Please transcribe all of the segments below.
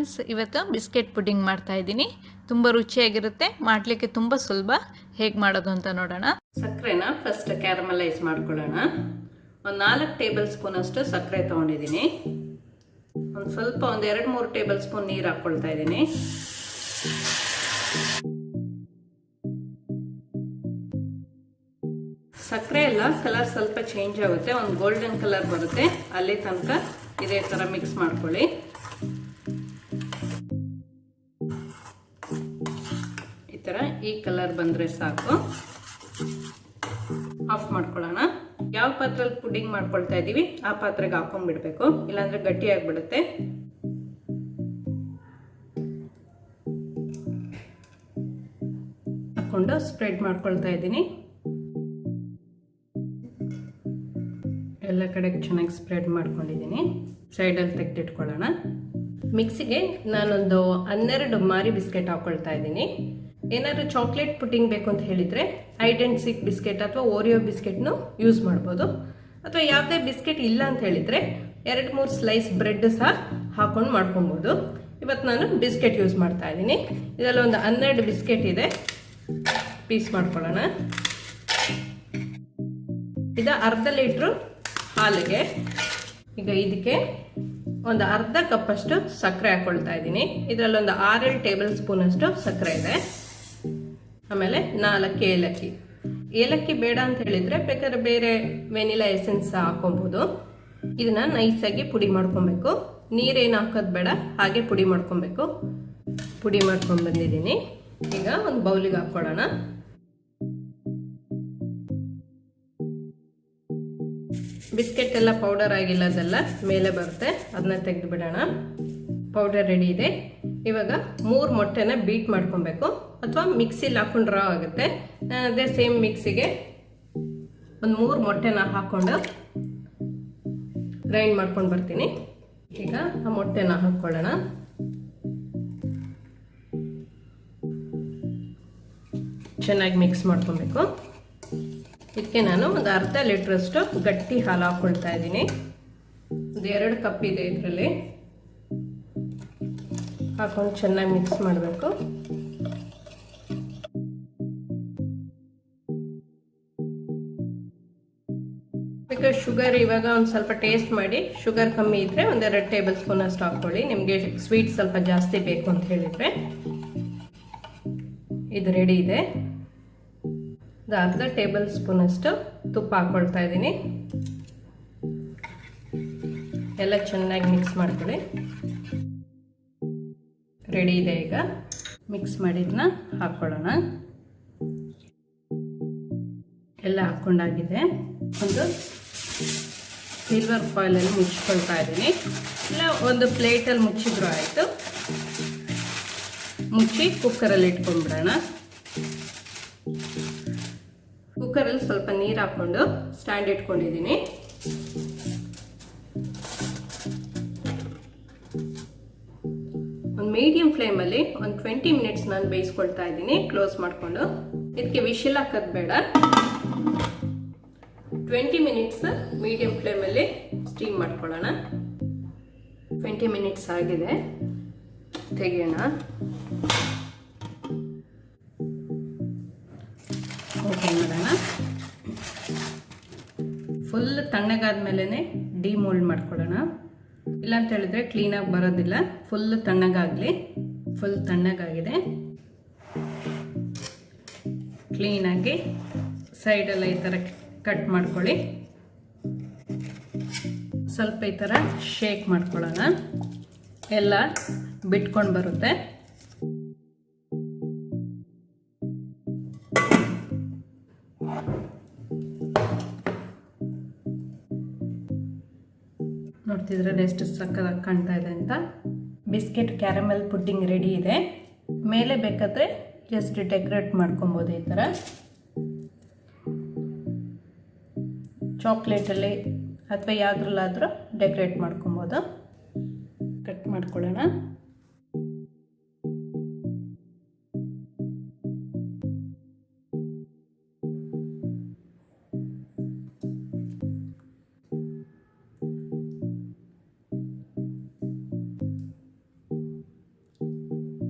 Friends, ಇವತ್ತು biscuit pudding ಮಾಡ್ತಾ ಇದ್ದೀನಿ. ತುಂಬ ರುಚಿಯಾಗಿರುತ್ತೆ, ಮಾಡಲಿಕ್ಕೆ ತುಂಬ ಸುಲಭ. ಹೇಗೆ ಮಾಡೋದು ಅಂತ ನೋಡೋಣ. ಸಕ್ಕರೆನ ಫಸ್ಟ್ ಕ್ಯಾರಮಲೈಸ್ ಮಾಡ್ಕೊಳ್ಳೋಣ. ಒಂದು 4 ಟೇಬಲ್ ಸ್ಪೂನ್ ಅಷ್ಟು ಸಕ್ಕರೆ ತೊಗೊಂಡಿದ್ದೀನಿ. ಒಂದು 2-3 ಟೇಬಲ್ ಸ್ಪೂನ್ ನೀರು ಹಾಕ್ಕೊಳ್ತಾ ಇದ್ದೀನಿ. ಸಕ್ಕರೆ ಎಲ್ಲ ಕಲರ್ ಸ್ವಲ್ಪ ಚೇಂಜ್ ಆಗುತ್ತೆ, ಒಂದು ಗೋಲ್ಡನ್ ಕಲರ್ ಬರುತ್ತೆ, ಅಲ್ಲಿ ತನಕ ಇದೇ ಥರ ಮಿಕ್ಸ್ ಮಾಡ್ಕೊಳ್ಳಿ. ಈ ಥರ ಈ ಕಲರ್ ಬಂದರೆ ಸಾಕು. ಆಫ್ ಮಾಡ್ಕೊಳ್ಳೋಣ. ಯಾವ ಪಾತ್ರೆಯಲ್ಲಿ ಪುಡಿಂಗ್ ಮಾಡ್ಕೊಳ್ತಾ ಇದ್ದೀವಿ ಆ ಪಾತ್ರೆಗೆ ಹಾಕೊಂಡ್ಬಿಡ್ಬೇಕು, ಇಲ್ಲಾಂದ್ರೆ ಗಟ್ಟಿ ಆಗಿಬಿಡುತ್ತೆ. ಹಾಕೊಂಡು ಸ್ಪ್ರೆಡ್ ಮಾಡ್ಕೊಳ್ತಾ ಇದ್ದೀನಿ. ಎಲ್ಲ ಕಡೆ ಚೆನ್ನಾಗಿ ಸ್ಪ್ರೆಡ್ ಮಾಡ್ಕೊಂಡಿದ್ದೀನಿ. ಸೈಡಲ್ಲಿ ತೆಗೆದಿಟ್ಕೊಳ್ಳೋಣ. ಮಿಕ್ಸಿಗೆ ನಾನೊಂದು 12 ಮಾರಿ ಬಿಸ್ಕೆಟ್ ಹಾಕೊಳ್ತಾ ಇದ್ದೀನಿ. ಏನಾದರೂ ಚಾಕ್ಲೇಟ್ ಪುಡಿಂಗ್ ಬೇಕು ಅಂತ ಹೇಳಿದರೆ ಹೈಡ್ ಆ್ಯಂಡ್ ಸೀಕ್ ಬಿಸ್ಕೆಟ್ ಅಥವಾ ಓರಿಯೋ ಬಿಸ್ಕೆಟ್ನು ಯೂಸ್ ಮಾಡ್ಬೋದು. ಅಥವಾ ಯಾವುದೇ ಬಿಸ್ಕೆಟ್ ಇಲ್ಲ ಅಂತ ಹೇಳಿದರೆ 2-3 ಸ್ಲೈಸ್ ಬ್ರೆಡ್ ಸಹ ಹಾಕೊಂಡು ಮಾಡ್ಕೊಬೋದು. ಇವತ್ತು ನಾನು ಬಿಸ್ಕೆಟ್ ಯೂಸ್ ಮಾಡ್ತಾ ಇದ್ದೀನಿ. ಇದರಲ್ಲಿ ಒಂದು 12 ಬಿಸ್ಕೆಟ್ ಇದೆ, ಪೀಸ್ ಮಾಡ್ಕೊಳ್ಳೋಣ. ಇದು ಅರ್ಧ ಲೀಟ್ರು ಹಾಲಿಗೆ. ಈಗ ಇದಕ್ಕೆ ಒಂದು ಅರ್ಧ ಕಪ್ಪಷ್ಟು ಸಕ್ಕರೆ ಹಾಕೊಳ್ತಾ ಇದ್ದೀನಿ. ಇದರಲ್ಲಿ ಒಂದು 6-7 ಟೇಬಲ್ ಸ್ಪೂನ್ ಅಷ್ಟು ಸಕ್ಕರೆ ಇದೆ. ಆಮೇಲೆ 4 ಏಲಕ್ಕಿ. ಏಲಕ್ಕಿ ಬೇಡ ಅಂತ ಹೇಳಿದರೆ ಬೇಕಾದ್ರೆ ಬೇರೆ ವೆನಿಲಾ ಎಸೆನ್ಸ್ ಹಾಕೊಬೋದು. ಇದನ್ನ ನೈಸಾಗಿ ಪುಡಿ ಮಾಡ್ಕೊಬೇಕು. ನೀರೇನು ಹಾಕೋದು ಬೇಡ, ಹಾಗೆ ಪುಡಿ ಮಾಡ್ಕೊಬೇಕು. ಪುಡಿ ಮಾಡ್ಕೊಂಡು ಬಂದಿದ್ದೀನಿ. ಈಗ ಒಂದು ಬೌಲಿಗೆ ಹಾಕ್ಕೊಳ್ಳೋಣ. ಬಿಸ್ಕೆಟ್ ಎಲ್ಲ ಪೌಡರ್ ಆಗಿಲ್ಲದೆಲ್ಲ ಮೇಲೆ ಬರುತ್ತೆ, ಅದನ್ನ ತೆಗೆದು ಬಿಡೋಣ. ಪೌಡರ್ ರೆಡಿ ಇದೆ. ಇವಾಗ 3 ಮೊಟ್ಟೆನ ಬೀಟ್ ಮಾಡ್ಕೊಬೇಕು, ಅಥವಾ ಮಿಕ್ಸಿಲಿ ಹಾಕೊಂಡು ರಾ ಆಗುತ್ತೆ. ನಾನು ಅದೇ ಸೇಮ್ ಮಿಕ್ಸಿಗೆ ಒಂದು 3 ಮೊಟ್ಟೆನ ಹಾಕ್ಕೊಂಡು ಗ್ರೈಂಡ್ ಮಾಡ್ಕೊಂಡು ಬರ್ತೀನಿ. ಈಗ ಆ ಮೊಟ್ಟೆನ ಹಾಕ್ಕೊಳ್ಳೋಣ. ಚೆನ್ನಾಗಿ ಮಿಕ್ಸ್ ಮಾಡ್ಕೊಬೇಕು. ಇದಕ್ಕೆ ನಾನು ಒಂದು ಅರ್ಧ ಲೀಟ್ರಷ್ಟು ಗಟ್ಟಿ ಹಾಲು ಹಾಕ್ಕೊಳ್ತಾ ಇದ್ದೀನಿ. ಒಂದು 2 ಕಪ್ ಇದೆ ಇದರಲ್ಲಿ. ಹಾಕೊಂಡು ಚೆನ್ನಾಗಿ ಮಿಕ್ಸ್ ಮಾಡಬೇಕು. ಬೇಕಾದ್ರೆ ಶುಗರ್ ಇವಾಗ ಒಂದು ಸ್ವಲ್ಪ ಟೇಸ್ಟ್ ಮಾಡಿ, ಶುಗರ್ ಕಮ್ಮಿ ಇದ್ದರೆ 1-2 ಟೇಬಲ್ ಸ್ಪೂನ್ ಅಷ್ಟು ಹಾಕ್ಕೊಳ್ಳಿ. ನಿಮಗೆ ಸ್ವೀಟ್ ಸ್ವಲ್ಪ ಜಾಸ್ತಿ ಬೇಕು ಅಂತ ಹೇಳಿದರೆ. ಇದು ರೆಡಿ ಇದೆ. ಅರ್ಧ ಟೇಬಲ್ ಸ್ಪೂನ್ ಅಷ್ಟು ತುಪ್ಪ ಹಾಕ್ಕೊಳ್ತಾ ಇದ್ದೀನಿ. ಎಲ್ಲ ಚೆನ್ನಾಗಿ ಮಿಕ್ಸ್ ಮಾಡ್ಕೊಳ್ಳಿ. ರೆಡಿ ಇದೆ. ಈಗ ಮಿಕ್ಸ್ ಮಾಡಿದ್ನ ಹಾಕ್ಕೊಳ್ಳೋಣ. ಎಲ್ಲ ಹಾಕ್ಕೊಂಡಾಗಿದೆ. ಒಂದು ಸಿಲ್ವರ್ ಫಾಯಿಲಲ್ಲಿ ಮುಚ್ಕೊಳ್ತಾ ಇದ್ದೀನಿ. ಇಲ್ಲ ಒಂದು ಪ್ಲೇಟಲ್ಲಿ ಮುಚ್ಚಿದ್ರು ಆಯಿತು. ಮುಚ್ಚಿ ಕುಕ್ಕರಲ್ಲಿ ಇಟ್ಕೊಂಡ್ಬಿಡೋಣ. ಕುಕ್ಕರಲ್ಲಿ ಸ್ವಲ್ಪ ನೀರು ಹಾಕ್ಕೊಂಡು ಸ್ಟ್ಯಾಂಡ್ ಇಟ್ಕೊಂಡಿದ್ದೀನಿ. ಒಂದು ಮೀಡಿಯಂ ಫ್ಲೇಮಲ್ಲಿ ಒಂದು 20 ಮಿನಿಟ್ಸ್ ನಾನು ಬೇಯಿಸ್ಕೊಳ್ತಾ ಇದ್ದೀನಿ, ಕ್ಲೋಸ್ ಮಾಡಿಕೊಂಡು. ಇದಕ್ಕೆ ವಿಶಿಲ್ ಹಾಕೋದು ಬೇಡ. 20 ಮಿನಿಟ್ಸ್ ಮೀಡಿಯಂ ಫ್ಲೇಮಲ್ಲಿ ಸ್ಟೀಮ್ ಮಾಡ್ಕೊಳ್ಳೋಣ. 20 ಮಿನಿಟ್ಸ್ ಆಗಿದೆ, ತೆಗೆಯೋಣ. ಓಪನ್ ಮಾಡೋಣ. ಫುಲ್ ತಣ್ಣಗಾದ್ಮೇಲೆ ಡಿಮೋಲ್ಡ್ ಮಾಡ್ಕೊಳ್ಳೋಣ. ಇಲ್ಲ ಅಂತ ಹೇಳಿದ್ರೆ ಕ್ಲೀನಾಗಿ ಬರೋದಿಲ್ಲ. ಫುಲ್ ತಣ್ಣಗಾಗಲಿ. ಫುಲ್ ತಣ್ಣಗಾಗಿದೆ. ಕ್ಲೀನಾಗಿ ಸೈಡೆಲ್ಲ ಈ ಥರ ಕಟ್ ಮಾಡ್ಕೊಳ್ಳಿ. ಸ್ವಲ್ಪ ಈ ಥರ ಶೇಕ್ ಮಾಡ್ಕೊಳ್ಳೋಣ. ಎಲ್ಲ ಬಿಟ್ಕೊಂಡು ಬರುತ್ತೆ. ನೋಡ್ತಿದ್ರೆ ಎಷ್ಟು ಸಕ್ಕತ್ತಾಗಿ ಕಾಣ್ತಾ ಇದೆ ಅಂತ. ಬಿಸ್ಕೆಟ್ ಕ್ಯಾರಮೆಲ್ ಪುಡ್ಡಿಂಗ್ ರೆಡಿ ಇದೆ. ಮೇಲೆ ಬೇಕಾದರೆ ಜಸ್ಟ್ ಡೆಕೋರೇಟ್ ಮಾಡ್ಕೊಬೋದು. ಈ ಥರ ಚಾಕ್ಲೇಟಲ್ಲಿ ಅಥವಾ ಯಾವುದ್ರಲ್ಲಾದರೂ ಡೆಕೋರೇಟ್ ಮಾಡ್ಕೊಬೋದು. ಕಟ್ ಮಾಡ್ಕೊಳ್ಳೋಣ.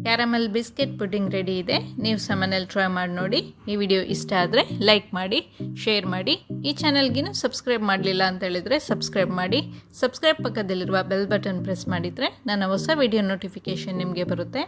ಕ್ಯಾರಮೆಲ್ ಬಿಸ್ಕೆಟ್ ಪುಡ್ಡಿಂಗ್ ರೆಡಿ ಇದೆ. ನೀವು ಸಹ ಮನೇಲಿ ಟ್ರೈ ಮಾಡಿ ನೋಡಿ. ಈ ವಿಡಿಯೋ ಇಷ್ಟ ಆದರೆ ಲೈಕ್ ಮಾಡಿ, ಶೇರ್ ಮಾಡಿ. ಈ ಚಾನಲ್ಗಿನ್ನೂ ಸಬ್ಸ್ಕ್ರೈಬ್ ಮಾಡಲಿಲ್ಲ ಅಂತ ಹೇಳಿದರೆ ಸಬ್ಸ್ಕ್ರೈಬ್ ಮಾಡಿ. ಸಬ್ಸ್ಕ್ರೈಬ್ ಪಕ್ಕದಲ್ಲಿರುವ ಬೆಲ್ ಬಟನ್ ಪ್ರೆಸ್ ಮಾಡಿದರೆ ನನ್ನ ಹೊಸ ವಿಡಿಯೋ ನೋಟಿಫಿಕೇಷನ್ ನಿಮಗೆ ಬರುತ್ತೆ.